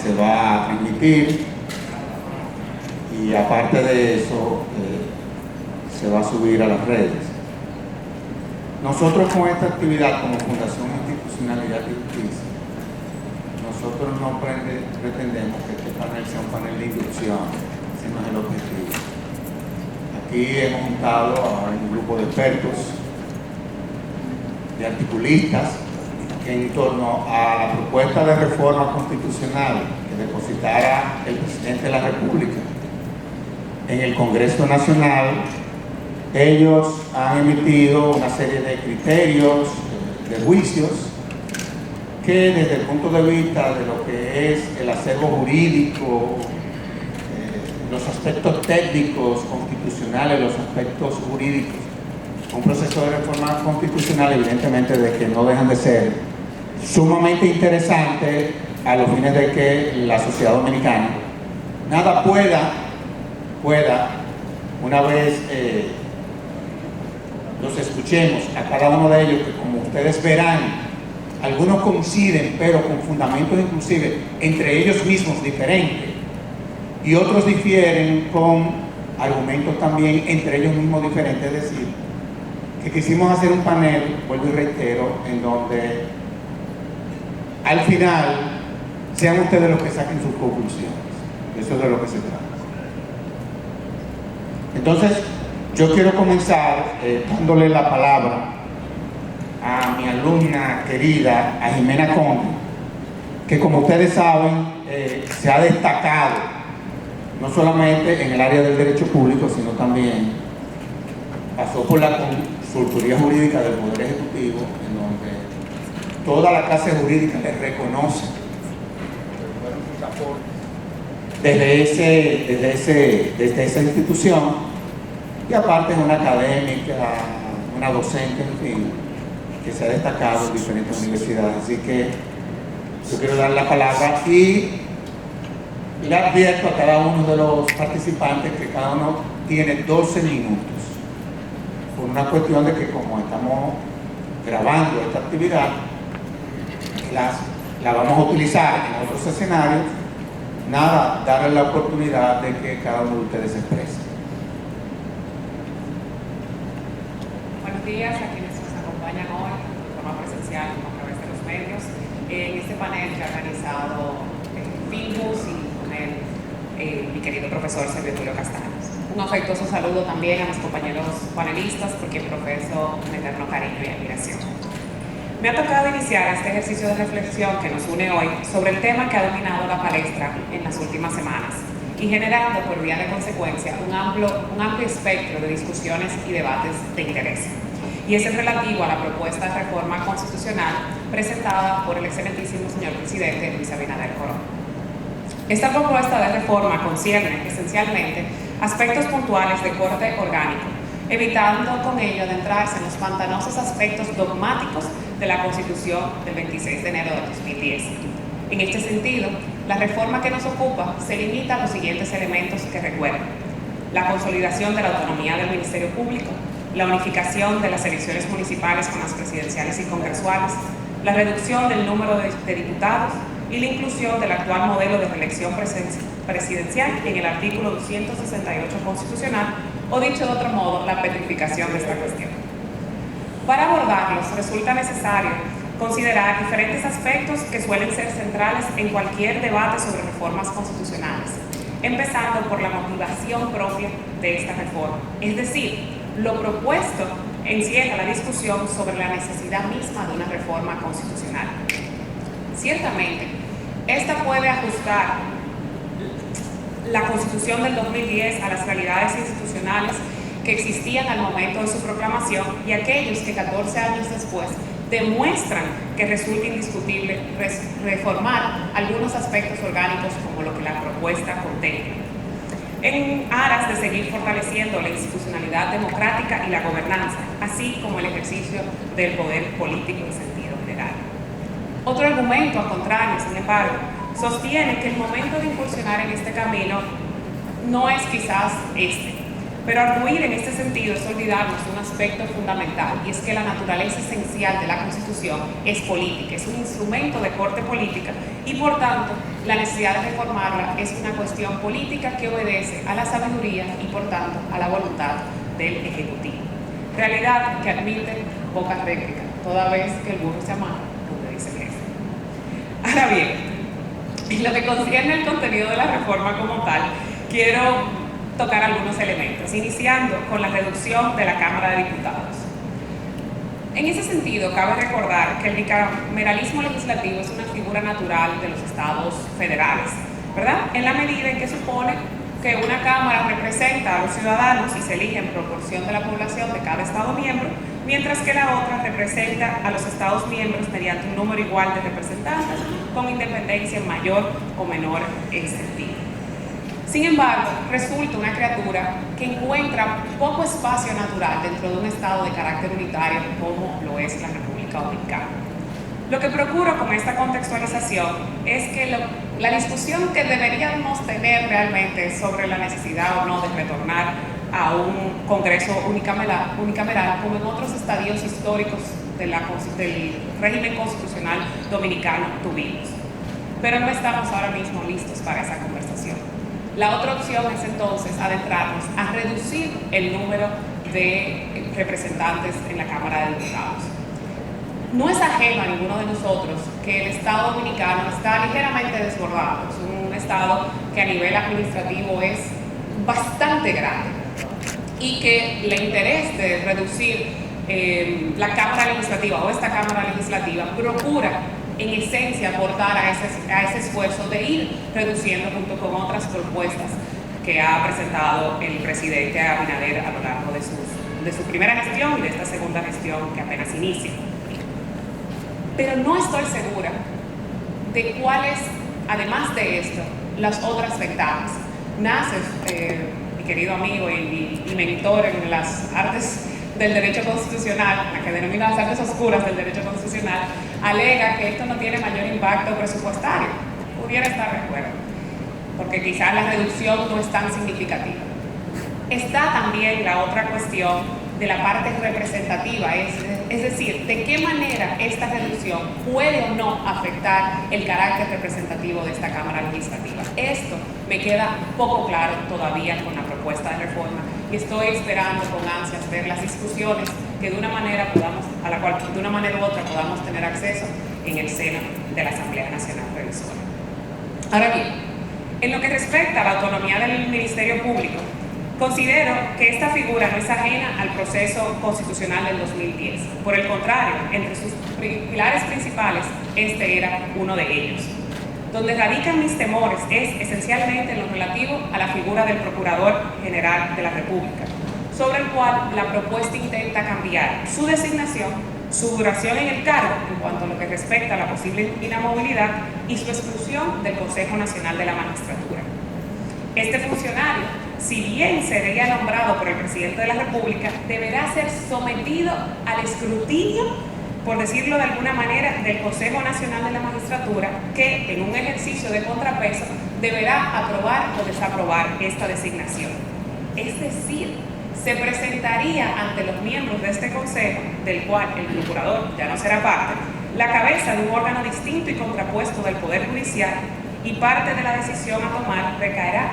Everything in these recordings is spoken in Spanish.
se va a transmitir, y aparte de eso se va a subir a las redes. Nosotros con esta actividad como Fundación Institucionalidad y Justicia, nosotros no pretendemos que este panel sea un panel de inducción, ese no es el objetivo. Aquí hemos juntado a un grupo de expertos, de articulistas, que en torno a la propuesta de reforma constitucional que depositara el presidente de la República en el Congreso Nacional, ellos han emitido una serie de criterios, de juicios, que desde el punto de vista de lo que es el acervo jurídico, los aspectos técnicos constitucionales, los aspectos jurídicos, un proceso de reforma constitucional evidentemente de que no dejan de ser sumamente interesante a los fines de que la sociedad dominicana nada pueda una vez los escuchemos a cada uno de ellos, que como ustedes verán, algunos coinciden pero con fundamentos inclusive entre ellos mismos diferentes, y otros difieren con argumentos también entre ellos mismos diferentes. Es decir, que quisimos hacer un panel, vuelvo y reitero, en donde al final sean ustedes los que saquen sus conclusiones. Eso es de lo que se trata. Entonces, yo quiero comenzar dándole la palabra a mi alumna querida, a Jimena Conde, que como ustedes saben, se ha destacado no solamente en el área del derecho público, sino también pasó por la consultoría jurídica del Poder Ejecutivo, en donde toda la clase jurídica le reconoce desde esa institución, y aparte es una académica, una docente, en fin, que se ha destacado en diferentes universidades. Así que yo quiero dar la palabra y le advierto a cada uno de los participantes que cada uno tiene 12 minutos, por una cuestión de que como estamos grabando esta actividad, la vamos a utilizar en otros escenarios, nada, darle la oportunidad de que cada uno de ustedes se exprese. Buenos días a quienes nos acompañan hoy de forma presencial como a través de los medios. En este panel que ha organizado FIMUS y con él mi querido profesor Sergio Tulio Castaños. Un afectuoso saludo también a mis compañeros panelistas, por quien profeso un eterno cariño y admiración. Me ha tocado iniciar este ejercicio de reflexión que nos une hoy sobre el tema que ha dominado la palestra en las últimas semanas y generando por vía de consecuencia un amplio espectro de discusiones y debates de interés. Y ese es relativo a la propuesta de reforma constitucional presentada por el excelentísimo señor presidente Luis Abinader Corona. Esta propuesta de reforma concierne esencialmente aspectos puntuales de corte orgánico, evitando con ello adentrarse en los pantanosos aspectos dogmáticos de la Constitución del 26 de enero de 2010. En este sentido, la reforma que nos ocupa se limita a los siguientes elementos que recuerdan: la consolidación de la autonomía del Ministerio Público, la unificación de las elecciones municipales con las presidenciales y congresuales, la reducción del número de diputados y la inclusión del actual modelo de reelección presidencial en el artículo 268 constitucional, o dicho de otro modo, la petrificación de esta cuestión. Para abordarlos resulta necesario considerar diferentes aspectos que suelen ser centrales en cualquier debate sobre reformas constitucionales, empezando por la motivación propia de esta reforma, es decir, lo propuesto encierra la discusión sobre la necesidad misma de una reforma constitucional. Ciertamente, esta puede ajustar la Constitución del 2010 a las realidades institucionales que existían al momento de su proclamación y aquellos que 14 años después demuestran que resulta indiscutible reformar algunos aspectos orgánicos como lo que la propuesta contempla, en aras de seguir fortaleciendo la institucionalidad democrática y la gobernanza, así como el ejercicio del poder político en sentido general. Otro argumento, al contrario, sin embargo, sostiene que el momento de incursionar en este camino no es quizás este, Pero arguir en este sentido es olvidarnos de un aspecto fundamental, y es que la naturaleza esencial de la Constitución es política, es un instrumento de corte política, y por tanto la necesidad de reformarla es una cuestión política que obedece a la sabiduría y por tanto a la voluntad del Ejecutivo. Realidad que admite poca réplica, toda vez que el burro se amarra donde dice que es. Ahora bien, en lo que concierne al contenido de la reforma como tal, quiero tocar algunos elementos, iniciando con la reducción de la Cámara de Diputados. En ese sentido, cabe recordar que el bicameralismo legislativo es una figura natural de los estados federales, ¿verdad? En la medida en que supone que una Cámara representa a los ciudadanos y se elige en proporción de la población de cada estado miembro, mientras que la otra representa a los estados miembros mediante un número igual de representantes, con independencia en mayor o menor sentido. Sin embargo, resulta una criatura que encuentra poco espacio natural dentro de un estado de carácter unitario como lo es la República Dominicana. Lo que procuro con esta contextualización es que la discusión que deberíamos tener realmente sobre la necesidad o no de retornar a un Congreso unicameral como en otros estadios históricos del régimen constitucional dominicano tuvimos. Pero no estamos ahora mismo listos para esa conversación. La otra opción es entonces adentrarnos a reducir el número de representantes en la Cámara de Diputados. No es ajeno a ninguno de nosotros que el Estado dominicano está ligeramente desbordado. Es un Estado que a nivel administrativo es bastante grande y que el interés de reducir la Cámara Legislativa o esta Cámara Legislativa procura en esencia aportar a ese esfuerzo de ir reduciendo junto con otras propuestas que ha presentado el presidente Abinader a lo largo de su primera gestión y de esta segunda gestión que apenas inicia. Pero no estoy segura de cuáles, además de esto, las otras ventajas. Naces, mi querido amigo y mentor en las artes del derecho constitucional, la que denomina las artes oscuras del derecho constitucional, alega que esto no tiene mayor impacto presupuestario. Pudiera estar de acuerdo, porque quizás la reducción no es tan significativa. Está también la otra cuestión de la parte representativa, es decir, de qué manera esta reducción puede o no afectar el carácter representativo de esta Cámara Legislativa. Esto me queda poco claro todavía con la propuesta de reforma y estoy esperando con ansias ver las discusiones que de una manera a la cual de una manera u otra podamos tener acceso en el seno de la Asamblea Nacional Revisora. Ahora bien, en lo que respecta a la autonomía del Ministerio Público, considero que esta figura no es ajena al proceso constitucional del 2010. Por el contrario, entre sus pilares principales, este era uno de ellos. Donde radican mis temores es esencialmente en lo relativo a la figura del Procurador General de la República, sobre el cual la propuesta intenta cambiar su designación, su duración en el cargo en cuanto a lo que respecta a la posible inamovilidad y su exclusión del Consejo Nacional de la Magistratura. Este funcionario, si bien sería nombrado por el presidente de la República, deberá ser sometido al escrutinio, por decirlo de alguna manera, del Consejo Nacional de la Magistratura, que en un ejercicio de contrapeso deberá aprobar o desaprobar esta designación. Es decir, se presentaría ante los miembros de este Consejo, del cual el procurador ya no será parte, la cabeza de un órgano distinto y contrapuesto del Poder Judicial, y parte de la decisión a tomar recaerá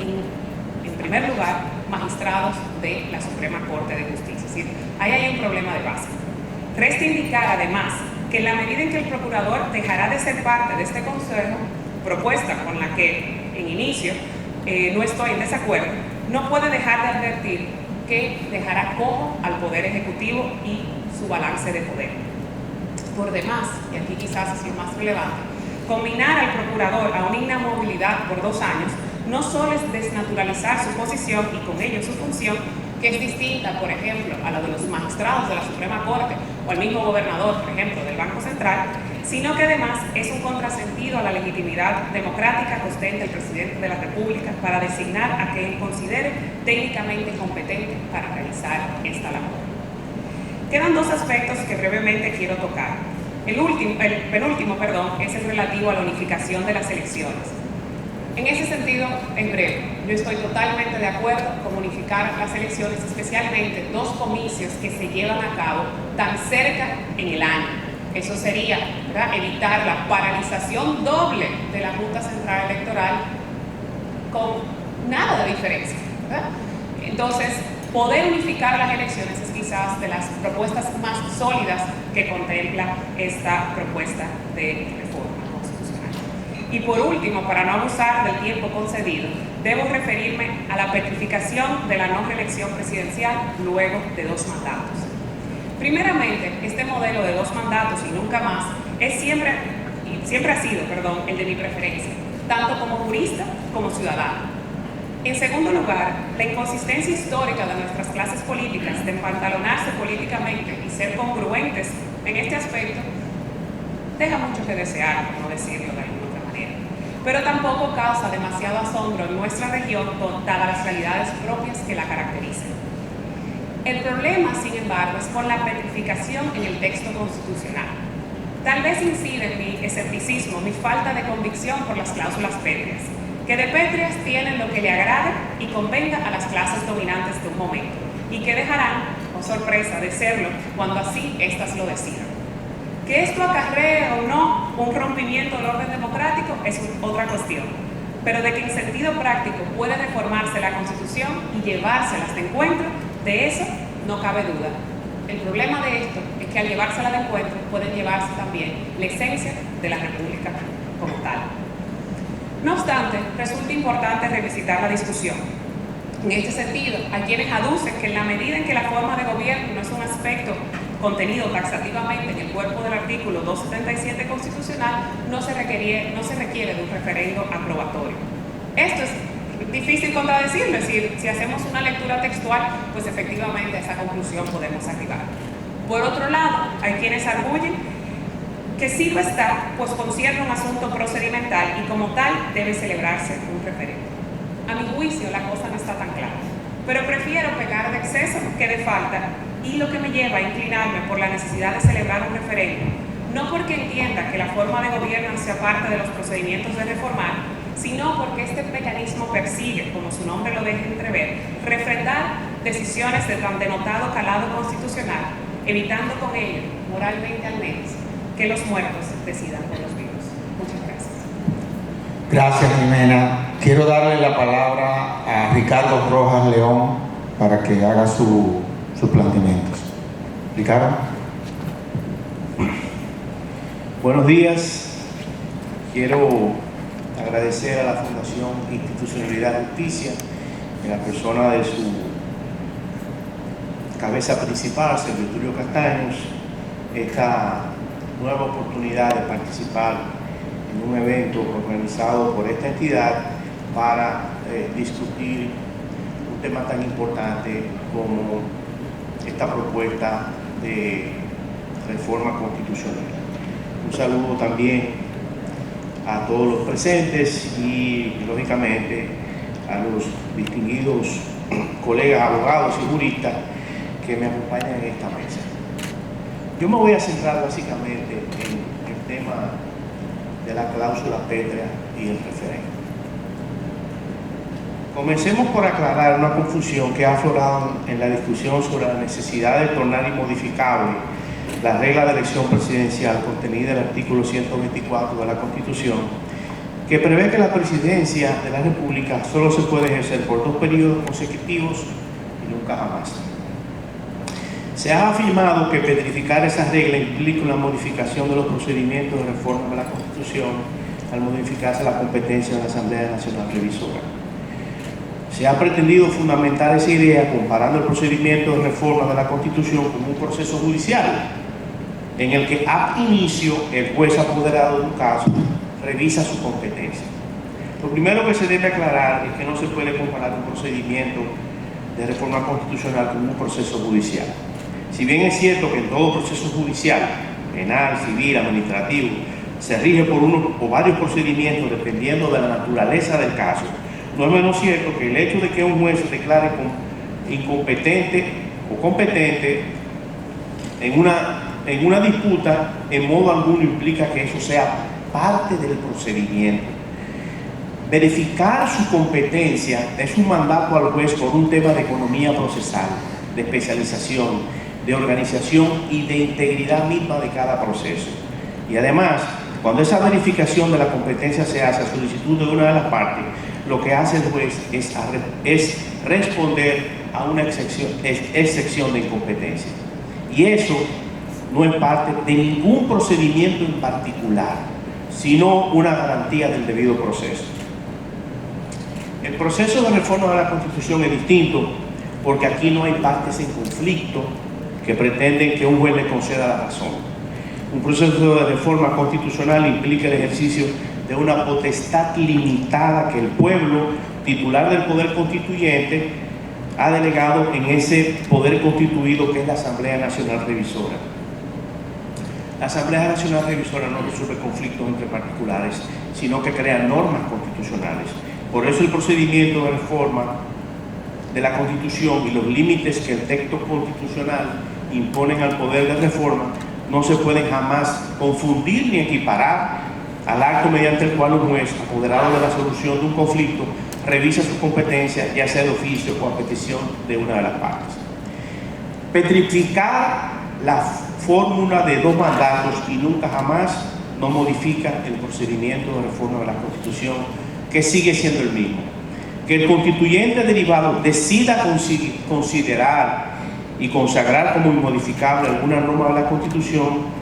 en primer lugar, magistrados de la Suprema Corte de Justicia. Es decir, ahí hay un problema de base. Resta indicar, además, que en la medida en que el procurador dejará de ser parte de este consejo, propuesta con la que en inicio no estoy en desacuerdo, no puede dejar de advertir que dejará cojo al Poder Ejecutivo y su balance de poder. Por demás, y aquí quizás es lo más relevante, combinar al procurador a una inamovilidad por 2 años no solo es desnaturalizar su posición y con ello su función, que es distinta, por ejemplo, a la de los magistrados de la Suprema Corte o al mismo gobernador, por ejemplo, del Banco Central, sino que además es un contrasentido a la legitimidad democrática que ostenta el presidente de la República para designar a quien considere técnicamente competente para realizar esta labor. Quedan 2 aspectos que brevemente quiero tocar. El penúltimo, es el relativo a la unificación de las elecciones. En ese sentido, en breve, yo estoy totalmente de acuerdo con unificar las elecciones, especialmente dos comicios que se llevan a cabo tan cerca en el año. Eso sería, ¿verdad?, evitar la paralización doble de la Junta Central Electoral con nada de diferencia, ¿verdad? Entonces, poder unificar las elecciones es quizás de las propuestas más sólidas que contempla esta propuesta de reforma constitucional. Y por último, para no abusar del tiempo concedido, debo referirme a la petrificación de la no reelección presidencial luego de 2 mandatos. Primeramente, este modelo de 2 mandatos y nunca más siempre ha sido, el de mi preferencia, tanto como jurista como ciudadano. En segundo lugar, la inconsistencia histórica de nuestras clases políticas de empantalonarse políticamente y ser congruentes en este aspecto deja mucho que desear, por no decirlo de alguna otra manera. Pero tampoco causa demasiado asombro en nuestra región, dadas las realidades propias que la caracterizan. El problema, sin embargo, es con la petrificación en el texto constitucional. Tal vez incide en mi escepticismo, mi falta de convicción por las cláusulas pétreas, que de pétreas tienen lo que le agrade y convenga a las clases dominantes de un momento, y que dejarán, con sorpresa, de serlo cuando así éstas lo decidan. Que esto acarree o no un rompimiento del orden democrático es otra cuestión, pero de que en sentido práctico puede reformarse la Constitución y llevárselas de encuentro, de eso no cabe duda. El problema de esto es que al llevársela de encuentro pueden llevarse también la esencia de la República como tal. No obstante, resulta importante revisitar la discusión. En este sentido, hay quienes aducen que en la medida en que la forma de gobierno no es un aspecto contenido taxativamente en el cuerpo del artículo 277 constitucional, no se requiere de un referendo aprobatorio. Esto es difícil contradecirlo, es decir, si hacemos una lectura textual, pues efectivamente a esa conclusión podemos arribar. Por otro lado, hay quienes arguyen que sí lo está, pues concierne un asunto procedimental y como tal debe celebrarse un referendo. A mi juicio la cosa no está tan clara, pero prefiero pecar de exceso que de falta, y lo que me lleva a inclinarme por la necesidad de celebrar un referendo, no porque entienda que la forma de gobierno sea parte de los procedimientos de reformar, sino porque este mecanismo persigue, como su nombre lo deja entrever, refrendar decisiones de tan denotado calado constitucional, evitando con ello, moralmente al menos, que los muertos decidan por los vivos. Muchas gracias. Gracias, Jimena. Quiero darle la palabra a Ricardo Rojas León para que haga sus planteamientos. Ricardo. Buenos días. Quiero agradecer a la Fundación Institucionalidad y Justicia, en la persona de su cabeza principal, Sergio Tulio Castaños, esta nueva oportunidad de participar en un evento organizado por esta entidad para discutir un tema tan importante como esta propuesta de reforma constitucional. Un saludo también a todos los presentes y, lógicamente, a los distinguidos colegas abogados y juristas que me acompañan en esta mesa. Yo me voy a centrar básicamente en el tema de la cláusula pétrea y el referendo. Comencemos por aclarar una confusión que ha aflorado en la discusión sobre la necesidad de tornar inmodificable la regla de elección presidencial contenida en el artículo 124 de la Constitución, que prevé que la presidencia de la República solo se puede ejercer por 2 periodos consecutivos y nunca jamás. Se ha afirmado que petrificar esa regla implica una modificación de los procedimientos de reforma de la Constitución al modificarse la competencia de la Asamblea Nacional Revisora. Se ha pretendido fundamentar esa idea comparando el procedimiento de reforma de la Constitución con un proceso judicial en el que ab inicio el juez apoderado de un caso revisa su competencia. Lo primero que se debe aclarar es que no se puede comparar un procedimiento de reforma constitucional con un proceso judicial. Si bien es cierto que en todo proceso judicial, penal, civil, administrativo, se rige por uno o varios procedimientos dependiendo de la naturaleza del caso, no es menos cierto que el hecho de que un juez se declare incompetente o competente en una disputa en modo alguno implica que eso sea parte del procedimiento. Verificar su competencia es un mandato al juez por un tema de economía procesal, de especialización, de organización y de integridad misma de cada proceso. Y además, cuando esa verificación de la competencia se hace a solicitud de una de las partes, lo que hace el juez es responder a una excepción de incompetencia. Y eso no es parte de ningún procedimiento en particular, sino una garantía del debido proceso. El proceso de reforma de la Constitución es distinto porque aquí no hay partes en conflicto que pretenden que un juez le conceda la razón. Un proceso de reforma constitucional implica el ejercicio de una potestad limitada que el pueblo, titular del poder constituyente, ha delegado en ese poder constituido que es la Asamblea Nacional Revisora. La Asamblea Nacional Revisora no resuelve conflictos entre particulares, sino que crea normas constitucionales. Por eso el procedimiento de reforma de la Constitución y los límites que el texto constitucional imponen al poder de reforma no se pueden jamás confundir ni equiparar al acto mediante el cual un juez, apoderado de la solución de un conflicto, revisa su competencia, ya sea de oficio o a petición de una de las partes. Petrificar la fórmula de dos mandatos y nunca jamás no modifica el procedimiento de reforma de la Constitución, que sigue siendo el mismo. Que el constituyente derivado decida considerar y consagrar como inmodificable alguna norma de la Constitución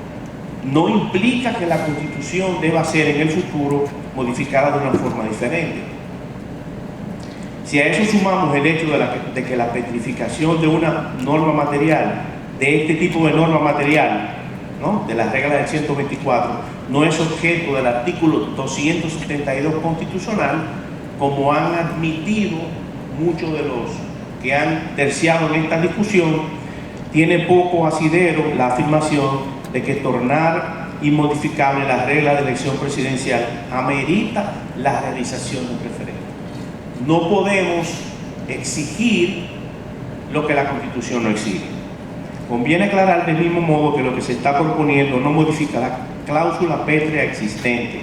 no implica que la Constitución deba ser en el futuro modificada de una forma diferente. Si a eso sumamos el hecho de que la petrificación de una norma material, de este tipo de norma material, ¿no?, de las reglas del 124, no es objeto del artículo 272 constitucional, como han admitido muchos de los que han terciado en esta discusión, tiene poco asidero la afirmación de que tornar inmodificable las reglas de elección presidencial amerita la realización de un referéndum. No podemos exigir lo que la Constitución no exige. Conviene aclarar del mismo modo que lo que se está proponiendo no modifica la cláusula pétrea existente,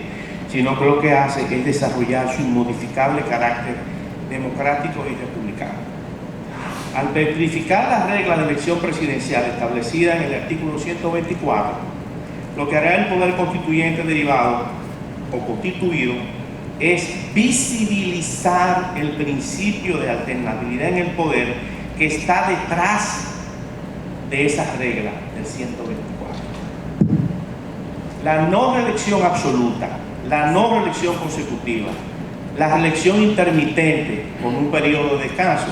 sino que lo que hace es desarrollar su inmodificable carácter democrático y republicano. Al petrificar las reglas de elección presidencial establecidas en el artículo 124, lo que hará el poder constituyente derivado o constituido es visibilizar el principio de alternabilidad en el poder que está detrás de esas reglas del 124. La no reelección absoluta, la no reelección consecutiva, la reelección intermitente con un periodo de descanso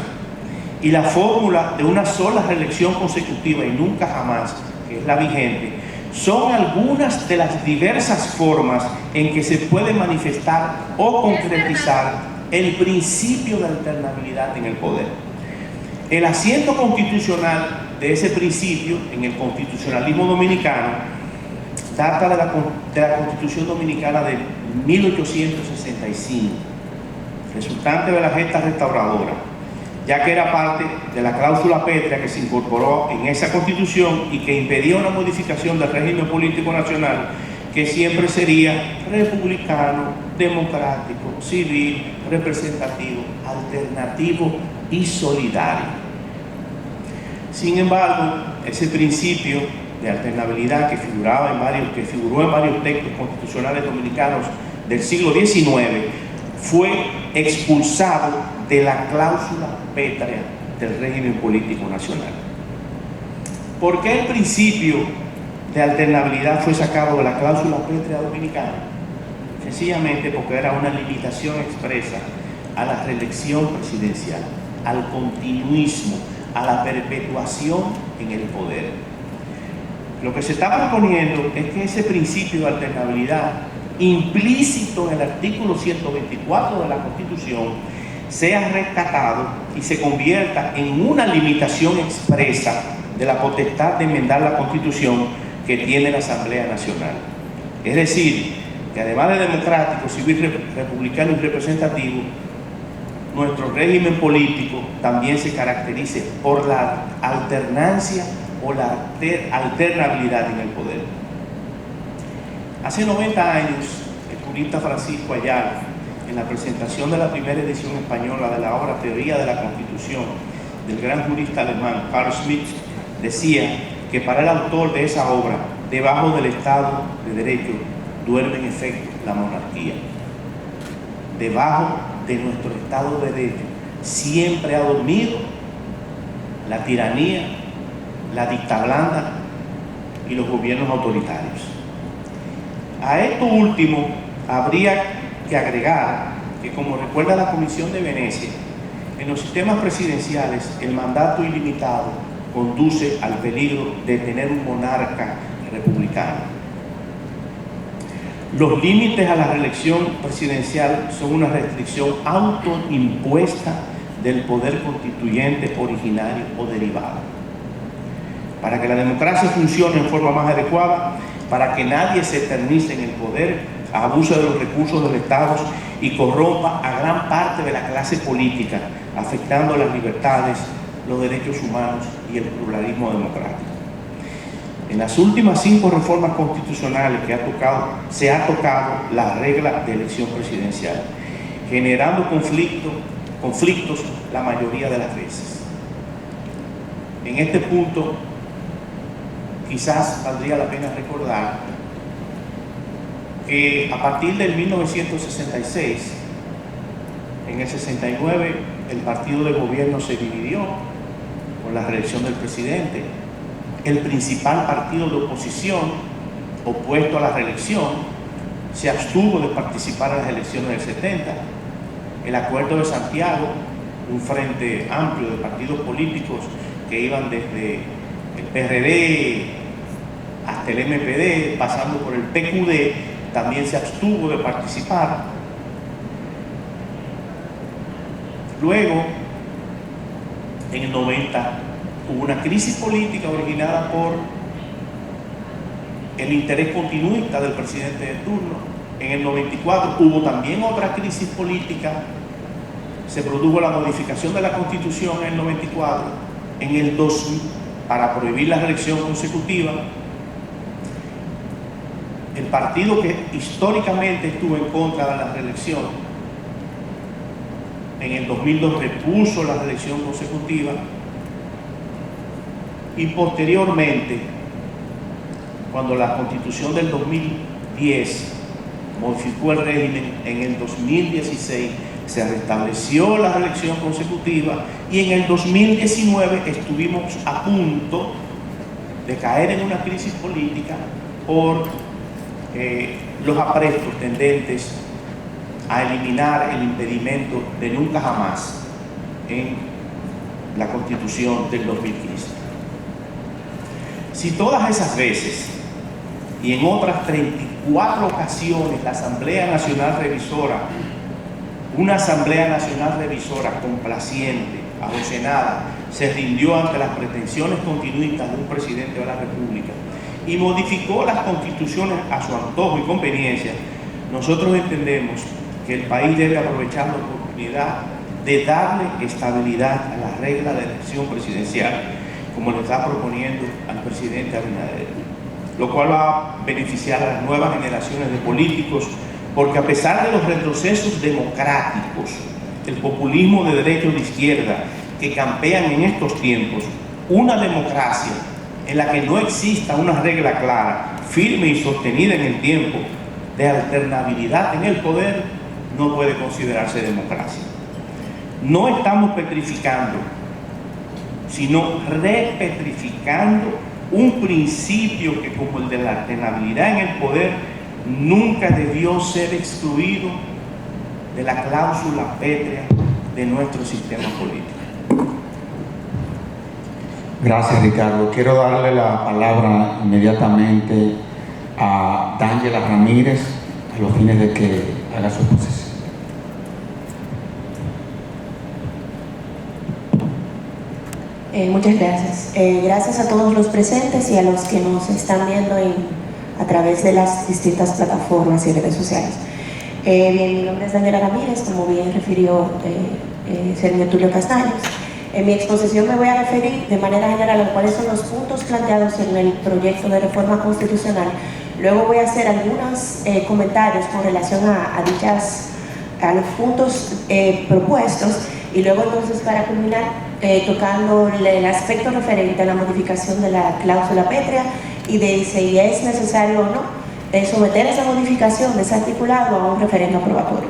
y la fórmula de una sola reelección consecutiva y nunca jamás, que es la vigente, son algunas de las diversas formas en que se puede manifestar o concretizar el principio de alternabilidad en el poder. El asiento constitucional de ese principio en el constitucionalismo dominicano data de la Constitución Dominicana de 1865, resultante de la gesta restauradora, ya que era parte de la cláusula pétrea que se incorporó en esa Constitución y que impedía una modificación del régimen político nacional que siempre sería republicano, democrático, civil, representativo, alternativo y solidario. Sin embargo, ese principio de alternabilidad que figuró en varios textos constitucionales dominicanos del siglo XIX fue expulsado de la cláusula pétrea del régimen político nacional. ¿Por qué el principio de alternabilidad fue sacado de la cláusula pétrea dominicana? Sencillamente porque era una limitación expresa a la reelección presidencial, al continuismo, a la perpetuación en el poder. Lo que se está proponiendo es que ese principio de alternabilidad, implícito en el artículo 124 de la Constitución, sea rescatado y se convierta en una limitación expresa de la potestad de enmendar la Constitución que tiene la Asamblea Nacional. Es decir, que además de democrático, civil, republicano y representativo, nuestro régimen político también se caracterice por la alternancia o la alternabilidad en el poder. Hace 90 años, el jurista Francisco Ayala, en la presentación de la primera edición española de la obra Teoría de la Constitución del gran jurista alemán Carl Schmitt, decía que para el autor de esa obra, debajo del Estado de Derecho duerme en efecto la monarquía. Debajo de nuestro Estado de Derecho siempre ha dormido la tiranía, la dicta blanda y los gobiernos autoritarios. A esto último habría que agregar que, como recuerda la Comisión de Venecia, en los sistemas presidenciales el mandato ilimitado conduce al peligro de tener un monarca republicano. Los límites a la reelección presidencial son una restricción autoimpuesta del poder constituyente originario o derivado. Para que la democracia funcione en forma más adecuada, para que nadie se eternice en el poder, abuse de los recursos del Estado y corrompa a gran parte de la clase política, afectando las libertades, los derechos humanos y el pluralismo democrático. En las últimas 5 reformas constitucionales que se ha tocado la regla de elección presidencial, generando conflictos la mayoría de las veces. En este punto, quizás valdría la pena recordar que a partir del 1966, en el 69, el partido de gobierno se dividió por la reelección del presidente. El principal partido de oposición, opuesto a la reelección, se abstuvo de participar en las elecciones del 70. El Acuerdo de Santiago, un frente amplio de partidos políticos que iban desde el PRD hasta el MPD, pasando por el PQD, también se abstuvo de participar. Luego, en el 90, hubo una crisis política originada por el interés continuista del presidente de turno. En el 94 hubo también otra crisis política. Se produjo la modificación de la Constitución en el 94. En el 2000, para prohibir la reelección consecutiva, el partido que históricamente estuvo en contra de la reelección, en el 2002 repuso la reelección consecutiva, y posteriormente, cuando la Constitución del 2010 modificó el régimen, en el 2016 se restableció la reelección consecutiva, y en el 2019 estuvimos a punto de caer en una crisis política por los aprestos tendentes a eliminar el impedimento de nunca jamás en la Constitución del 2015. Si todas esas veces y en otras 34 ocasiones la Asamblea Nacional Revisora, una Asamblea Nacional Revisora complaciente, adocenada, se rindió ante las pretensiones continuistas de un presidente de la República y modificó las constituciones a su antojo y conveniencia, nosotros entendemos que el país debe aprovechar la oportunidad de darle estabilidad a la regla de elección presidencial, como le está proponiendo al presidente Abinader, lo cual va a beneficiar a las nuevas generaciones de políticos, porque a pesar de los retrocesos democráticos, el populismo de derecha o de izquierda que campean en estos tiempos, una democracia en la que no exista una regla clara, firme y sostenida en el tiempo, de alternabilidad en el poder, no puede considerarse democracia. No estamos petrificando, sino repetrificando un principio que, como el de la alternabilidad en el poder, nunca debió ser excluido de la cláusula pétrea de nuestro sistema político. Gracias, Ricardo. Quiero darle la palabra inmediatamente a D'Angela Ramírez a los fines de que haga su exposición. Muchas gracias. Gracias a todos los presentes y a los que nos están viendo a través de las distintas plataformas y redes sociales. Bien, mi nombre es D'Angela Ramírez, como bien refirió Sergio Tulio Castaños. En mi exposición me voy a referir de manera general a cuáles son los puntos planteados en el proyecto de reforma constitucional. Luego voy a hacer algunos comentarios con relación a dichas a los puntos propuestos y luego entonces para culminar tocando el aspecto referente a la modificación de la cláusula pétrea y de si es necesario o no someter esa modificación de ese articulado a un referendo aprobatorio.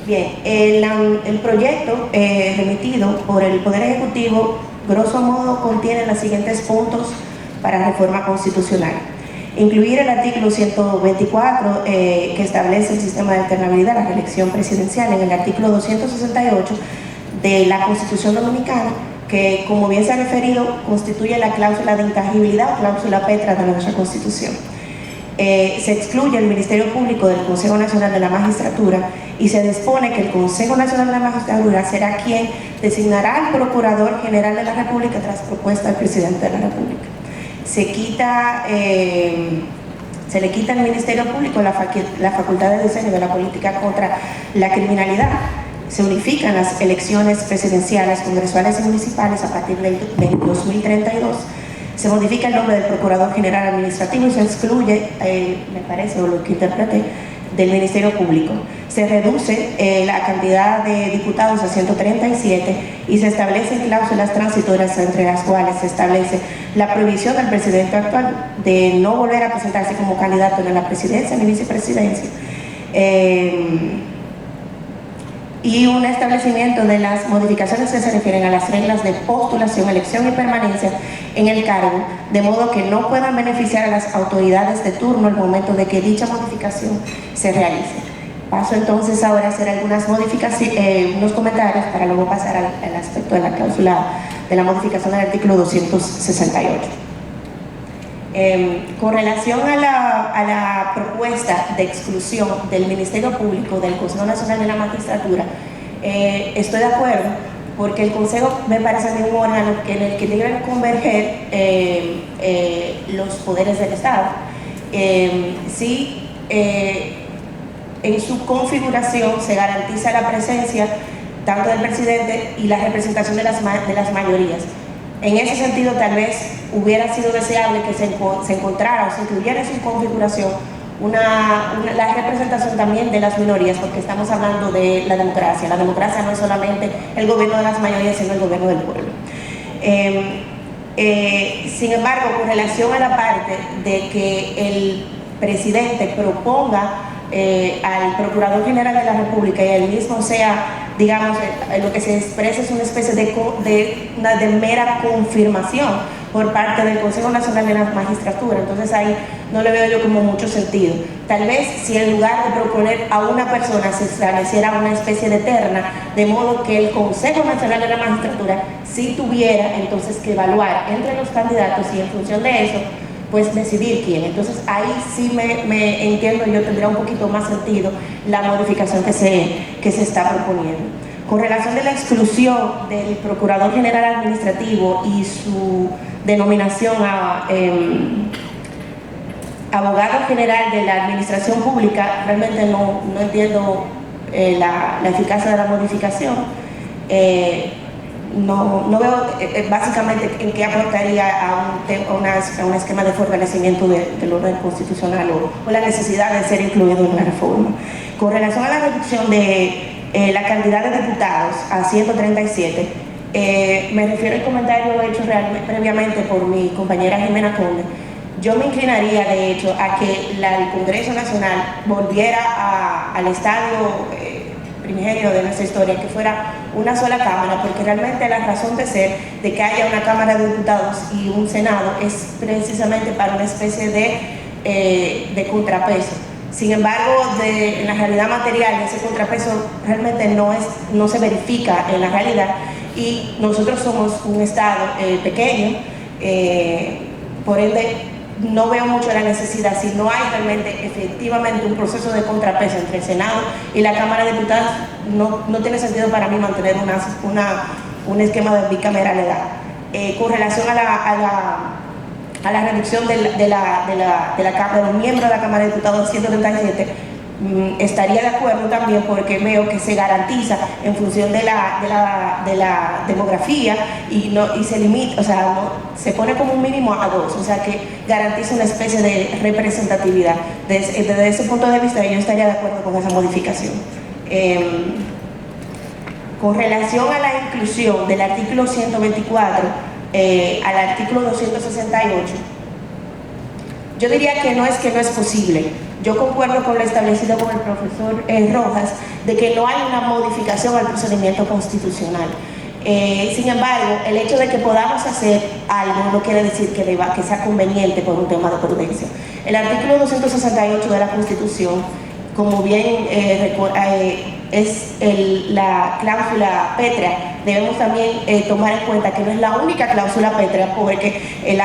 Bien, el proyecto remitido por el Poder Ejecutivo grosso modo contiene los siguientes puntos para reforma constitucional. Incluir el artículo 124 que establece el sistema de alternabilidad a la reelección presidencial en el artículo 268 de la Constitución Dominicana, que como bien se ha referido constituye la cláusula de intangibilidad o cláusula pétrea de nuestra Constitución. Se excluye el Ministerio Público del Consejo Nacional de la Magistratura y se dispone que el Consejo Nacional de la Magistratura será quien designará al Procurador General de la República tras propuesta del Presidente de la República. Se le quita al Ministerio Público la facultad de diseño de la política contra la criminalidad. Se unifican las elecciones presidenciales, congresuales y municipales a partir del 2032. Se modifica el nombre del Procurador General Administrativo y se excluye, me parece, o lo que interpreté, del Ministerio Público. Se reduce la cantidad de diputados a 137 y se establecen cláusulas transitorias entre las cuales se establece la prohibición del presidente actual de no volver a presentarse como candidato en la presidencia ni vicepresidencia. Y un establecimiento de las modificaciones que se refieren a las reglas de postulación, elección y permanencia en el cargo, de modo que no puedan beneficiar a las autoridades de turno al momento de que dicha modificación se realice. Paso entonces ahora a hacer algunas modificaciones, unos comentarios para luego pasar al aspecto de la cláusula de la modificación del artículo 268. Con relación a la propuesta de exclusión del Ministerio Público del Consejo Nacional de la Magistratura, estoy de acuerdo porque el Consejo me parece a mí un órgano en el que deben converger los poderes del Estado. Sí, en su configuración se garantiza la presencia tanto del presidente y la representación de las mayorías. En ese sentido, tal vez hubiera sido deseable que se encontrara o se incluyera en su configuración la representación también de las minorías, porque estamos hablando de la democracia. La democracia no es solamente el gobierno de las mayorías, sino el gobierno del pueblo. Sin embargo, con relación a la parte de que el presidente proponga al Procurador General de la República y él mismo sea, digamos, lo que se expresa es una especie de mera confirmación por parte del Consejo Nacional de la Magistratura. Entonces ahí no le veo yo como mucho sentido. Tal vez si en lugar de proponer a una persona se estableciera una especie de terna, de modo que el Consejo Nacional de la Magistratura sí tuviera entonces que evaluar entre los candidatos y en función de eso pues decidir quién. Entonces ahí sí me entiendo, yo tendría un poquito más sentido la modificación que se está proponiendo. Con relación de la exclusión del Procurador General Administrativo y su denominación a abogado general de la Administración Pública, realmente no entiendo la eficacia de la modificación. No veo básicamente en qué aportaría a un esquema de fortalecimiento del orden constitucional o la necesidad de ser incluido en la reforma. Con relación a la reducción de la cantidad de diputados a 137, me refiero al comentario hecho previamente por mi compañera Jimena Conde. Yo me inclinaría, de hecho, a que el Congreso Nacional volviera al estadio primigenio de nuestra historia, que fuera una sola Cámara, porque realmente la razón de ser de que haya una Cámara de Diputados y un Senado es precisamente para una especie de contrapeso. Sin embargo, en la realidad material, ese contrapeso realmente no se verifica en la realidad, y nosotros somos un Estado pequeño, por ende no veo mucho la necesidad, si no hay realmente efectivamente un proceso de contrapeso entre el Senado y la Cámara de Diputados, no tiene sentido para mí mantener un esquema de bicameralidad. Con relación a la reducción de los miembros de la Cámara de Diputados 137, estaría de acuerdo también, porque veo que se garantiza en función de la demografía y se limita, o sea, se pone como un mínimo a 2, o sea que garantiza una especie de representatividad. Desde ese punto de vista yo estaría de acuerdo con esa modificación. Con relación a la inclusión del artículo 124 al artículo 268, yo diría que no es posible. Yo concuerdo con lo establecido con el profesor Rojas de que no hay una modificación al procedimiento constitucional. Sin embargo, el hecho de que podamos hacer algo no quiere decir que sea conveniente por un tema de prudencia. El artículo 268 de la Constitución, como bien es la cláusula pétrea, debemos también tomar en cuenta que no es la única cláusula pétrea, porque el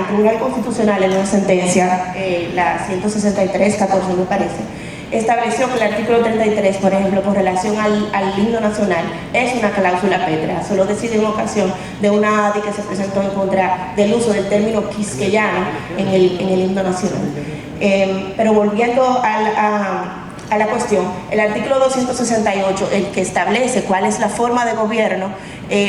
Tribunal Constitucional en una sentencia, la 163-14 me parece, estableció que el artículo 33, por ejemplo, con relación al himno nacional, es una cláusula pétrea. Solo decide en ocasión de una ADI que se presentó en contra del uso del término quisqueyano en el himno nacional. Pero volviendo a la cuestión, el artículo 268, el que establece cuál es la forma de gobierno,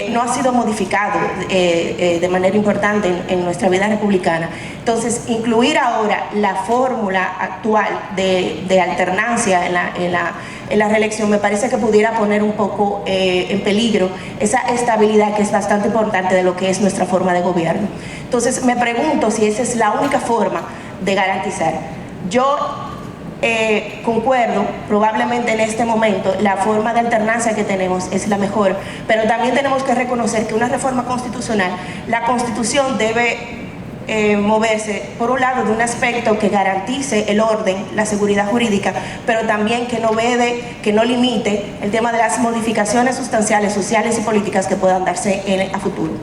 no ha sido modificado de manera importante en nuestra vida republicana. Entonces, incluir ahora la fórmula actual de alternancia en la reelección me parece que pudiera poner un poco en peligro esa estabilidad que es bastante importante de lo que es nuestra forma de gobierno. Entonces, me pregunto si esa es la única forma de garantizar. Yo concuerdo, probablemente en este momento la forma de alternancia que tenemos es la mejor, pero también tenemos que reconocer que una reforma constitucional, la Constitución debe moverse, por un lado, de un aspecto que garantice el orden, la seguridad jurídica, pero también que no limite el tema de las modificaciones sustanciales, sociales y políticas que puedan darse a futuro.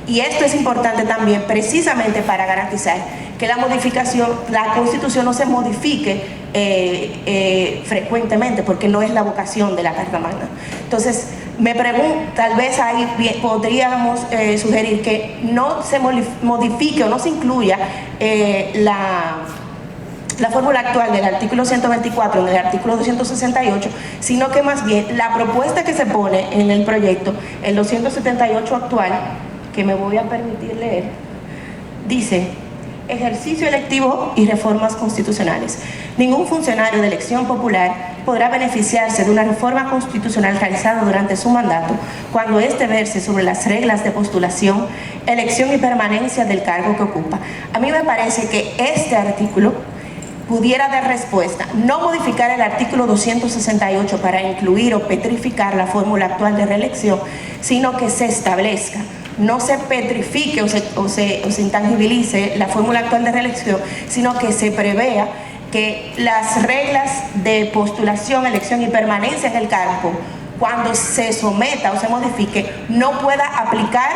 Y esto es importante también precisamente para garantizar que la Constitución no se modifique frecuentemente, porque no es la vocación de la Carta Magna. Entonces, me pregunto, tal vez ahí podríamos sugerir que no se modifique o no se incluya la fórmula actual del artículo 124 en el artículo 268, sino que más bien la propuesta que se pone en el proyecto, el 278 actual, que me voy a permitir leer, dice: ejercicio electivo y reformas constitucionales. Ningún funcionario de elección popular podrá beneficiarse de una reforma constitucional realizada durante su mandato cuando éste verse sobre las reglas de postulación, elección y permanencia del cargo que ocupa. A mí me parece que este artículo pudiera dar respuesta, no modificar el artículo 268 para incluir o petrificar la fórmula actual de reelección, sino que se establezca, no se petrifique o se intangibilice la fórmula actual de reelección, sino que se prevea que las reglas de postulación, elección y permanencia en el cargo, cuando se someta o se modifique, no pueda aplicar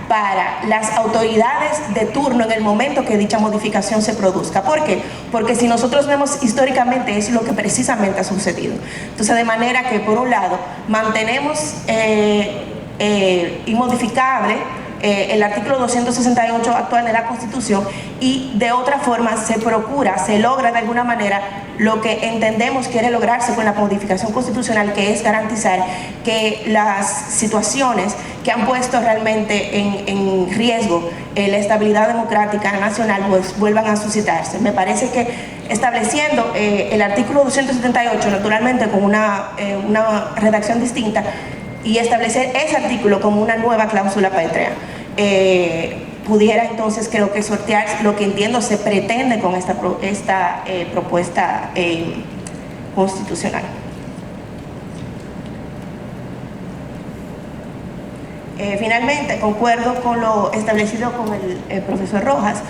para las autoridades de turno en el momento que dicha modificación se produzca. ¿Por qué? Porque si nosotros vemos históricamente, es lo que precisamente ha sucedido. Entonces, de manera que, por un lado, mantenemos inmodificable el artículo 268 actual de la Constitución, y de otra forma se logra de alguna manera lo que entendemos quiere lograrse con la modificación constitucional, que es garantizar que las situaciones que han puesto realmente en riesgo la estabilidad democrática nacional pues vuelvan a suscitarse. Me parece que estableciendo el artículo 278 naturalmente con una redacción distinta, y establecer ese artículo como una nueva cláusula pétrea, pudiera entonces, creo que sortear lo que entiendo se pretende con esta propuesta constitucional. Finalmente, concuerdo con lo establecido con el profesor Rojas.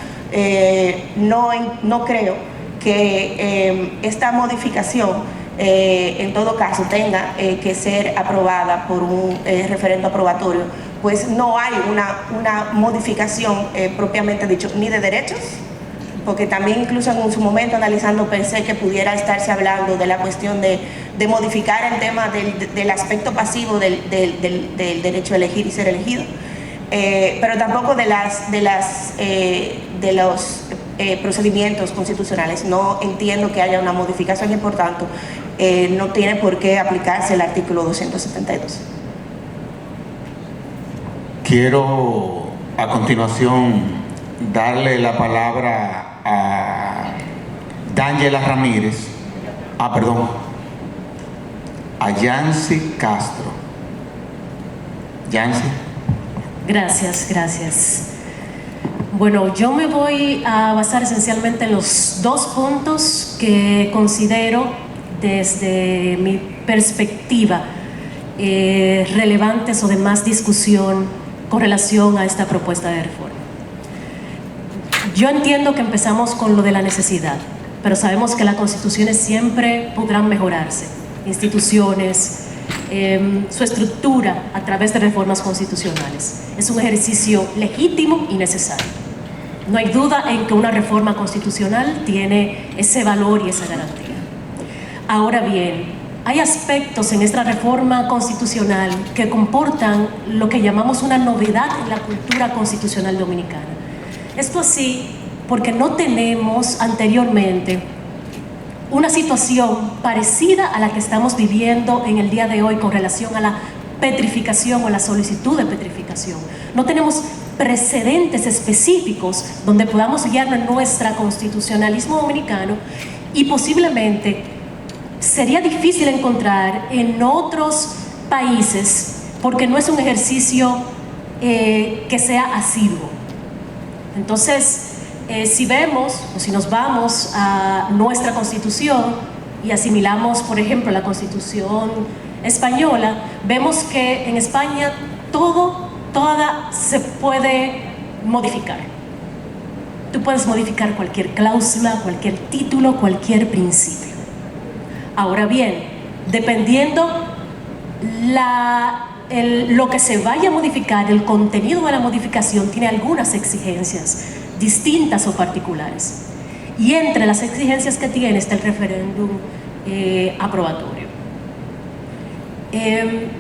No creo que esta modificación en todo caso tenga que ser aprobada por un referendo aprobatorio, pues no hay una modificación propiamente dicho, ni de derechos, porque también incluso en su momento analizando pensé que pudiera estarse hablando de la cuestión de modificar el tema del aspecto pasivo del derecho a elegir y ser elegido, pero tampoco de los procedimientos constitucionales. No entiendo que haya una modificación y por tanto no tiene por qué aplicarse el artículo 272. Quiero a continuación darle la palabra a D'Angela Ramírez. Perdón. a Yancy Castro. Yancy. Gracias. Bueno, yo me voy a basar esencialmente en los dos puntos que considero desde mi perspectiva relevantes o de más discusión con relación a esta propuesta de reforma. Yo entiendo que empezamos con lo de la necesidad, pero sabemos que las constituciones siempre podrán mejorarse, instituciones, su estructura a través de reformas constitucionales. Es un ejercicio legítimo y necesario. No hay duda en que una reforma constitucional tiene ese valor y esa garantía. Ahora bien, hay aspectos en esta reforma constitucional que comportan lo que llamamos una novedad en la cultura constitucional dominicana. Esto así porque no tenemos anteriormente una situación parecida a la que estamos viviendo en el día de hoy con relación a la petrificación o la solicitud de petrificación. No tenemos precedentes específicos donde podamos guiarnos en nuestro constitucionalismo dominicano y posiblemente sería difícil encontrar en otros países porque no es un ejercicio que sea asiduo. Entonces, si vemos o si nos vamos a nuestra Constitución y asimilamos, por ejemplo, la Constitución española, vemos que en España toda se puede modificar. Tú puedes modificar cualquier cláusula, cualquier título, cualquier principio. Ahora bien, dependiendo lo que se vaya a modificar, el contenido de la modificación tiene algunas exigencias distintas o particulares. Y entre las exigencias que tiene está el referéndum aprobatorio.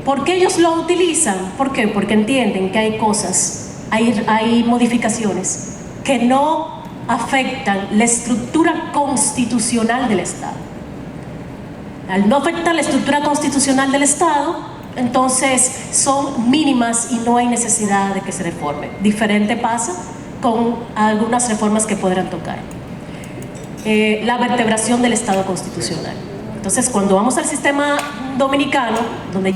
¿Por qué ellos lo utilizan? ¿Por qué? Porque entienden que hay cosas, hay modificaciones que no afectan la estructura constitucional del Estado. Al no afectar la estructura constitucional del Estado, entonces son mínimas y no hay necesidad de que se reforme. Diferente pasa con algunas reformas que podrán tocar. La vertebración del Estado constitucional. Entonces, cuando vamos al sistema dominicano, donde